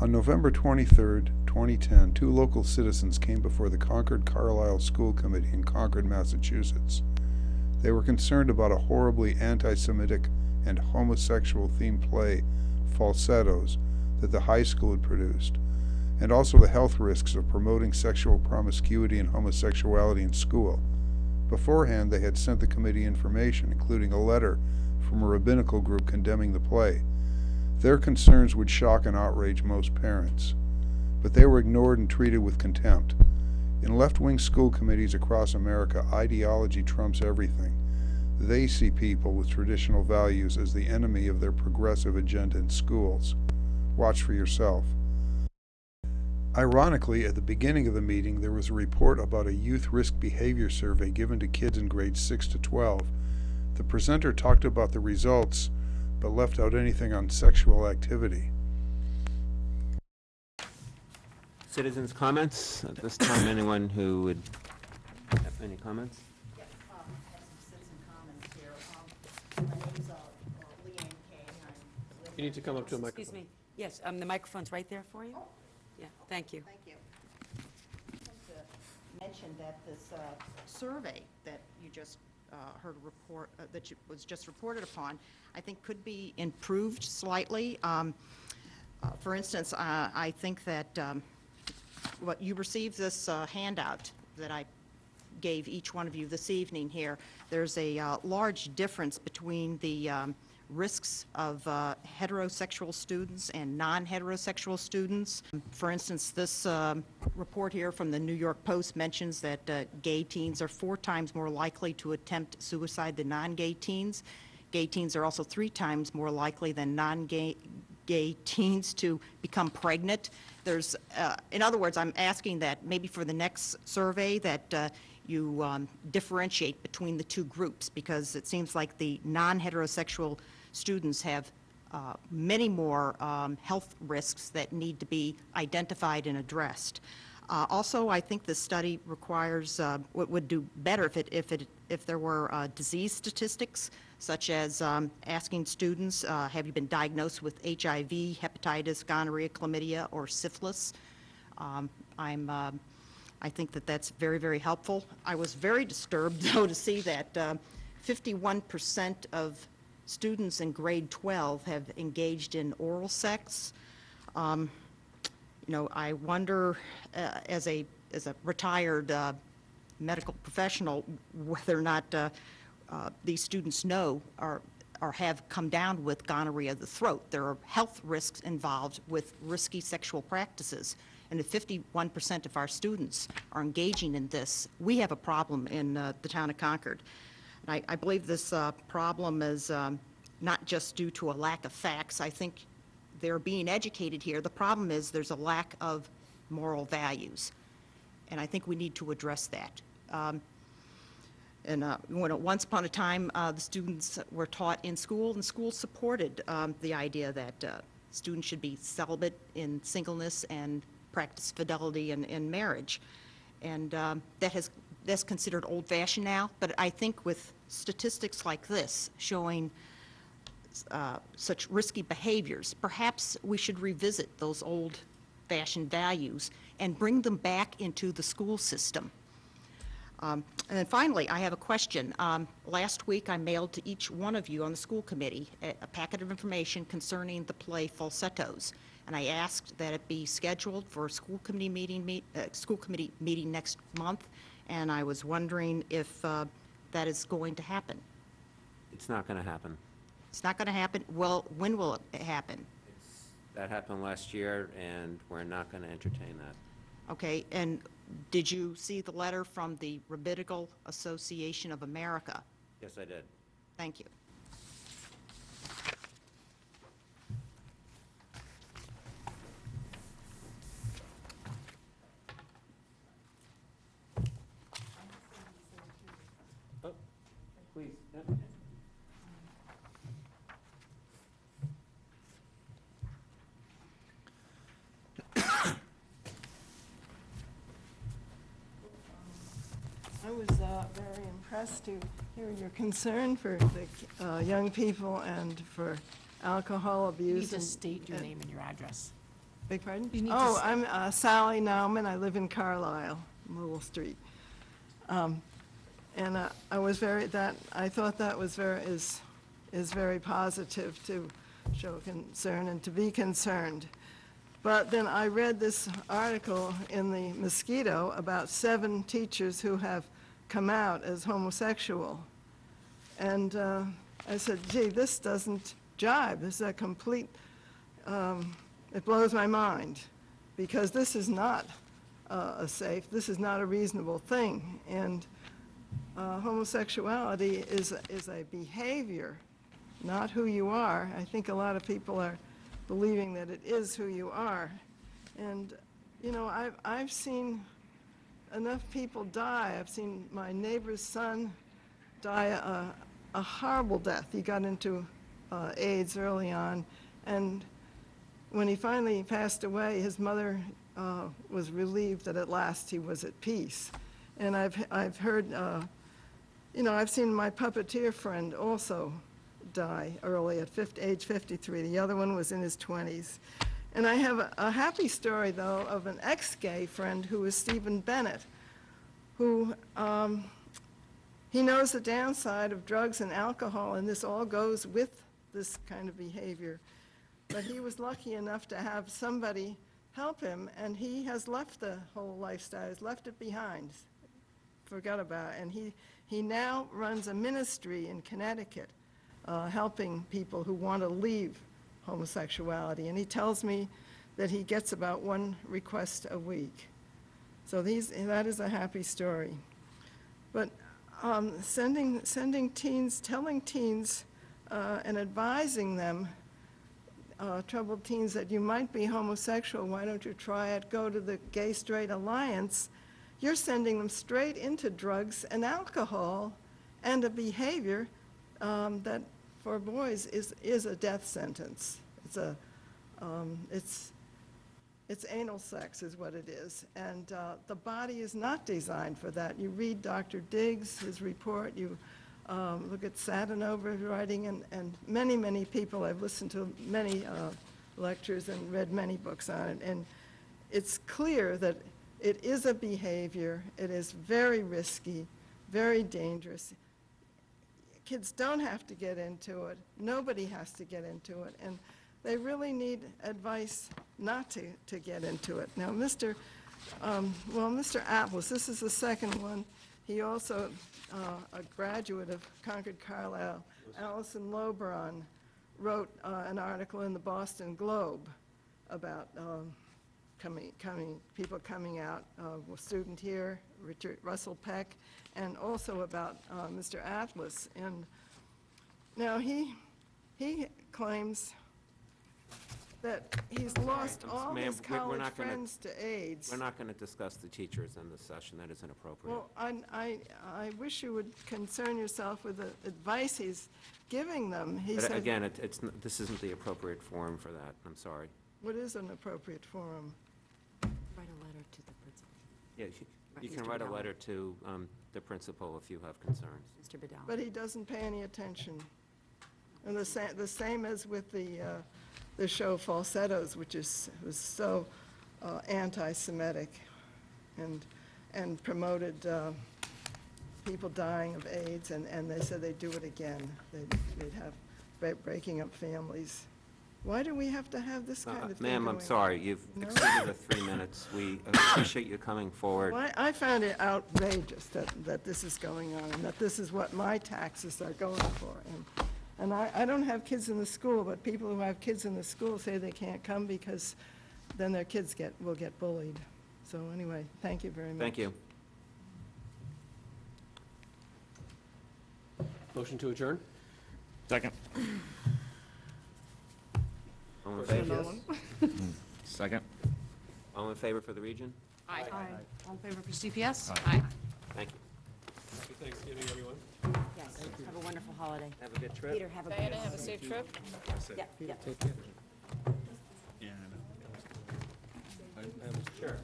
On November 23, 2010, two local citizens came before the Concord-Carlisle School Committee in Concord, Massachusetts. They were concerned about a horribly anti-Semitic and homosexual-themed play, Falsettos, that the high school had produced, and also the health risks of promoting sexual promiscuity and homosexuality in school. Beforehand, they had sent the committee information, including a letter from a rabbinical group condemning the play. Their concerns would shock and outrage most parents, but they were ignored and treated with contempt. In left-wing school committees across America, ideology trumps everything. They see people with traditional values as the enemy of their progressive agenda in schools. Watch for yourself. Ironically, at the beginning of the meeting, there was a report about a youth risk behavior survey given to kids in grades 6 to 12. The presenter talked about the results, but left out anything on sexual activity. Citizens' comments? At this time, anyone who would have any comments? Yes, I have some citizen comments here. My name's Leanne Kay. You need to come up to a microphone. Excuse me. Yes, the microphone's right there for you. Oh. Yeah, thank you. Thank you. I want to mention that this survey that you just heard a report, was just reported upon, I think could be improved slightly. For instance, I think that what you received this handout that I gave each one of you this evening here, there's a large difference between the risks of heterosexual students and non-heterosexual students. For instance, this report here from the New York Post mentions that gay teens are 4 times more likely to attempt suicide than non-gay teens. Gay teens are also 3 times more likely than non-gay teens to become pregnant. There's, in other words, I'm asking that maybe for the next survey that you differentiate between the two groups, because it seems like the non-heterosexual students have many more health risks that need to be identified and addressed. Also, I think this study requires, what would do better if there were disease statistics, such as asking students, have you been diagnosed with HIV, hepatitis, gonorrhea, chlamydia, or syphilis? I think that that's very, very helpful. I was very disturbed, though, to see that 51% of students in grade 12 have engaged in oral sex. You know, I wonder, as a retired medical professional, whether or not these students know or have come down with gonorrhea of the throat. There are health risks involved with risky sexual practices. And if 51% of our students are engaging in this, we have a problem in the town of Concord. And I believe this problem is not just due to a lack of facts. I think they're being educated here. The problem is there's a lack of moral values. And I think we need to address that. Once upon a time, the students were taught in school, and schools supported the idea that students should be celibate in singleness and practice fidelity in marriage. And that's considered old-fashioned now, but I think with statistics like this showing such risky behaviors, perhaps we should revisit those old-fashioned values and bring them back into the school system. And then finally, I have a question. Last week, I mailed to each one of you on the school committee a packet of information concerning the play Falsettos, and I asked that it be scheduled for a school committee meeting next month, and I was wondering if that is going to happen. It's not going to happen. It's not going to happen? Well, when will it happen? That happened last year, and we're not going to entertain that. Okay, and did you see the letter from the Rabbinical Association of America? Yes, I did. Thank you. Oh, please. Yep. I was very impressed to hear your concern for the young people and for alcohol You abuse. need to state your name and your address. Beg pardon? You need to Oh, s- I'm Sally Nauman. I live in Carlisle, Little Street. And I was I thought that was is very positive to show concern and to be concerned. But then I read this article in the Mosquito about 7 teachers who have come out as homosexual. And I said, gee, this doesn't jibe. This is a complete, it blows my mind, because this is not this is not a reasonable thing. And homosexuality is a behavior, not who you are. I think a lot of people are believing that it is who you are. And, you know, I've seen enough people die. I've seen my neighbor's son die a horrible death. He got into AIDS early on, and when he finally passed away, his mother was relieved that at last he was at peace. And I've heard, you know, I've seen my puppeteer friend also die early at age 53. The other one was in his 20s. And I have a happy story, though, of an ex-gay friend who is Stephen Bennett, who he knows the downside of drugs and alcohol, and this all goes with this kind of behavior. But he was lucky enough to have somebody help him, and he has left the whole lifestyle, he's left it behind, forgot about it. And he now runs a ministry in Connecticut, helping people who want to leave homosexuality. And he tells me that he gets about 1 request a week. So that is a happy story. But sending teens, telling teens and advising them, troubled teens, that you might be homosexual, why don't you try it, go to the Gay Straight Alliance, you're sending them straight into drugs and alcohol and a behavior that for boys is a death sentence. It's anal sex is what it is. And the body is not designed for that. You read Dr. Diggs, his report, you look at Sadanova's writing, and many, many people, I've listened to many lectures and read many books on it, and it's clear that it is a behavior, it is very risky, very dangerous. Kids don't have to get into it, nobody has to get into it, and they really need advice not to get into it. Now, Mr. Atlas, this is the second one. He also, a graduate of Concord-Carlisle, Allison Lobron, wrote an article in the Boston Globe about people coming out, a student here, Russell Peck, and also about Mr. Atlas. And now he claims that he's lost all Ma'am, his we're college not gonna- friends to AIDS. We're not going to discuss the teachers in this session. That isn't appropriate. Well, I wish you would concern yourself with the advice he's giving them. He But said, again, this isn't the appropriate forum for that. I'm sorry. what is an appropriate forum? Write a letter to the principal, Yeah, you Mr. can write a Vidal. letter to the principal if you have concerns. Mr. Vidal. But he doesn't pay any attention. And the same as with the show Falsettos, which was so anti-Semitic and promoted people dying of AIDS, and they said they'd do it again. They'd have breaking up families. Why do we have to have this kind of thing Ma'am, I'm going sorry. You've No? exceeded the 3 minutes. We appreciate you coming forward. Well, I found it outrageous that this is going on, and that this is what my taxes are going for. And I don't have kids in the school, but people who have kids in the school say they can't come because then their kids will get bullied. So anyway, thank you very much. Thank you. Motion to adjourn? Second. All in favor? Second. All in favor for the region? Aye. All in favor for CPS? Aye. Thank you. Happy Thanksgiving, everyone. Yes, have a wonderful holiday. Have a good trip. Peter, have a good Diana, have a safe trip. Yeah, yeah. Take care. Yeah, I know. Sure.